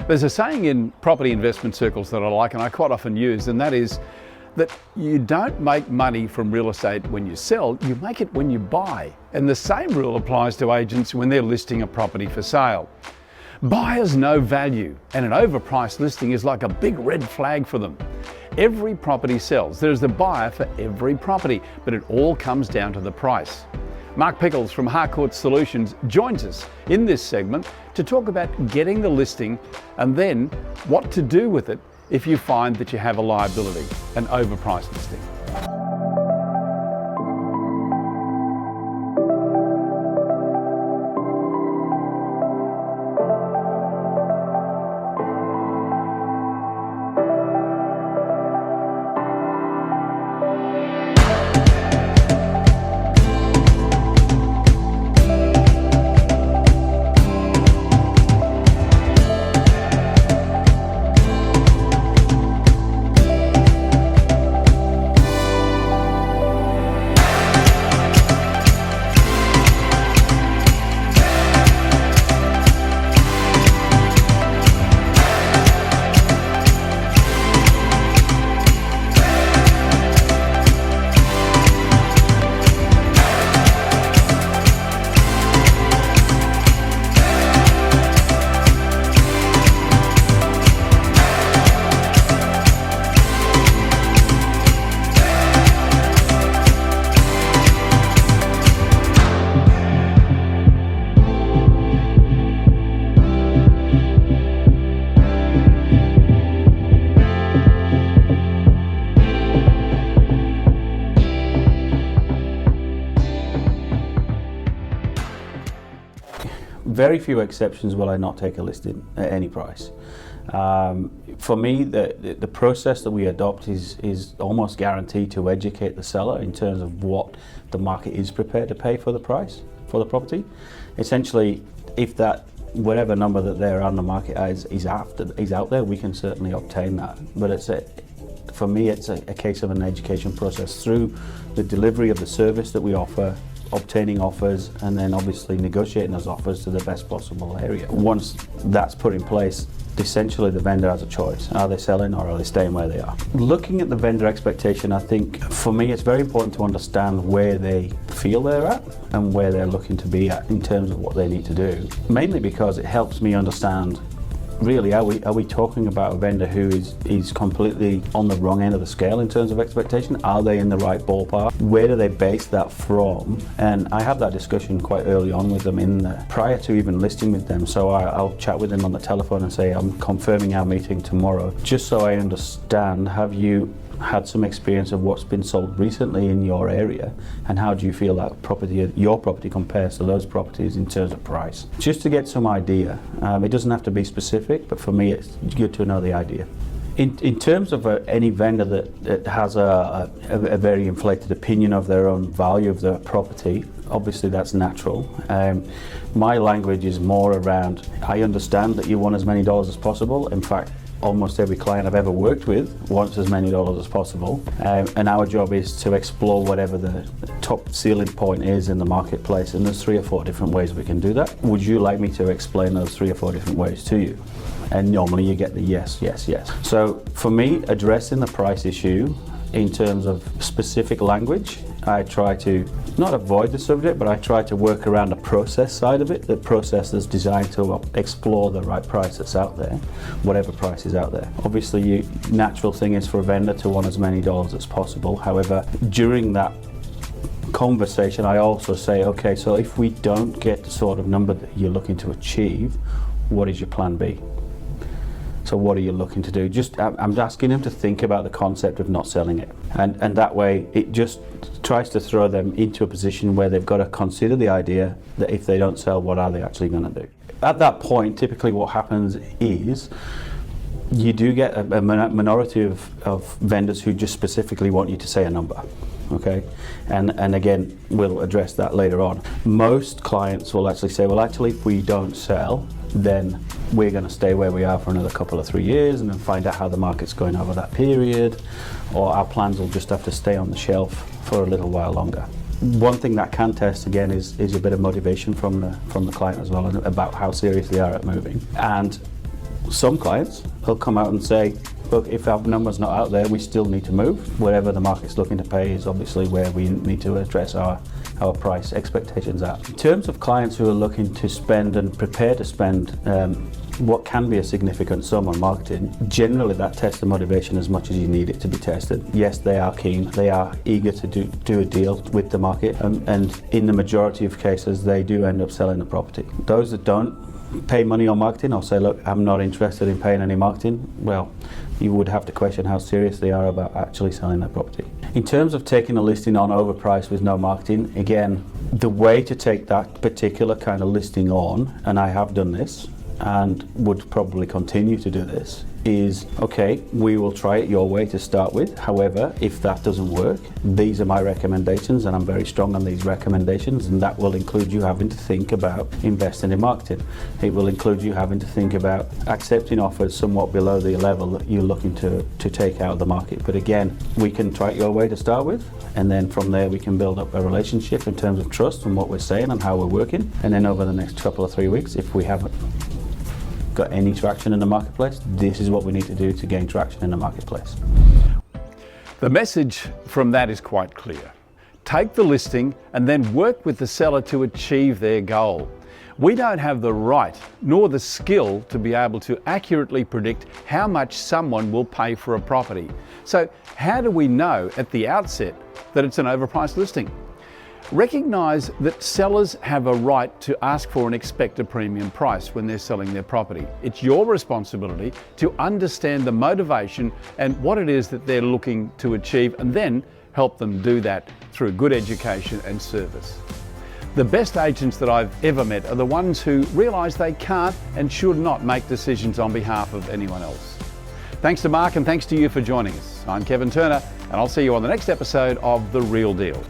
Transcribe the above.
There's a saying in property investment circles that I like and I quite often use, and that is that you don't make money from real estate when you sell, you make it when you buy. And the same rule applies to agents when they're listing a property for sale. Buyers know value, and an overpriced listing is like a big red flag for them. Every property sells. There's a buyer for every property, but it all comes down to the price. Mark Pickles from Harcourts Solutions joins us in this segment to talk about getting the listing and then what to do with it if you find that you have a liability, an overpriced listing. Very few exceptions will I not take a listing at any price. For me, the process that we adopt is almost guaranteed to educate the seller in terms of what the market is prepared to pay for the price for the property. Essentially, if that whatever number that they're on the market is out there, we can certainly obtain that. But for me, it's a case of an education process through the delivery of the service that we offer, obtaining offers, and then obviously negotiating those offers to the best possible area. Once that's put in place, essentially the vendor has a choice. Are they selling or are they staying where they are? Looking at the vendor expectation, I think for me it's very important to understand where they feel they're at and where they're looking to be at in terms of what they need to do. Mainly because it helps me understand, really, are we talking about a vendor who is completely on the wrong end of the scale in terms of expectation? Are they in the right ballpark? Where do they base that from? And I have that discussion quite early on with them prior to even listing with them. So I'll chat with them on the telephone and say, I'm confirming our meeting tomorrow, just so I understand, have you had some experience of what's been sold recently in your area, and how do you feel that your property compares to those properties in terms of price? Just to get some idea. It doesn't have to be specific, but for me it's good to know the idea. In terms of any vendor that has a very inflated opinion of their own value of their property, obviously that's natural. My language is more around, I understand that you want as many dollars as possible. In fact, almost every client I've ever worked with wants as many dollars as possible, and our job is to explore whatever the top ceiling point is in the marketplace, and there's 3 or 4 different ways we can do that. Would you like me to explain those 3 or 4 different ways to you? And normally you get the yes, yes, yes. So for me, addressing the price issue in terms of specific language, I try to not avoid the subject, but I try to work around the process side of it. The process is designed to explore the right price that's out there, whatever price is out there. Obviously, natural thing is for a vendor to want as many dollars as possible. However, during that conversation, I also say, okay, so if we don't get the sort of number that you're looking to achieve, what is your plan B? So what are you looking to do? I'm asking them to think about the concept of not selling it. And that way, it just tries to throw them into a position where they've got to consider the idea that if they don't sell, what are they actually going to do? At that point, typically what happens is you do get a minority of vendors who just specifically want you to say a number. Okay, and again, we'll address that later on. Most clients will actually say, well, actually, if we don't sell, then we're going to stay where we are for another couple of 3 years and then find out how the market's going over that period, or our plans will just have to stay on the shelf for a little while longer. One thing that can test again is a bit of motivation from the client as well, about how serious they are at moving. And some clients will come out and say, look, if our number's not out there, we still need to move. Wherever the market's looking to pay is obviously where we need to address our price expectations at. In terms of clients who are looking to spend and prepare to spend what can be a significant sum on marketing, generally that tests the motivation as much as you need it to be tested. Yes, they are keen, they are eager to do a deal with the market, and in the majority of cases they do end up selling the property. Those that don't pay money on marketing or say, look, I'm not interested in paying any marketing, well, you would have to question how serious they are about actually selling their property. In terms of taking a listing on overpriced with no marketing, again, the way to take that particular kind of listing on, and I have done this and would probably continue to do this, is, okay, we will try it your way to start with. However, if that doesn't work, these are my recommendations, and I'm very strong on these recommendations, and that will include you having to think about investing in marketing. It will include you having to think about accepting offers somewhat below the level that you're looking to take out of the market. But again, we can try it your way to start with, and then from there we can build up a relationship in terms of trust and what we're saying and how we're working. And then over the next couple of 3 weeks, if we haven't got any traction in the marketplace, this is what we need to do to gain traction in the marketplace. The message from that is quite clear. Take the listing and then work with the seller to achieve their goal. We don't have the right nor the skill to be able to accurately predict how much someone will pay for a property. So how do we know at the outset that it's an overpriced listing? Recognise that sellers have a right to ask for and expect a premium price when they're selling their property. It's your responsibility to understand the motivation and what it is that they're looking to achieve, and then help them do that through good education and service. The best agents that I've ever met are the ones who realise they can't and should not make decisions on behalf of anyone else. Thanks to Mark, and thanks to you for joining us. I'm Kevin Turner, and I'll see you on the next episode of The Real Deal.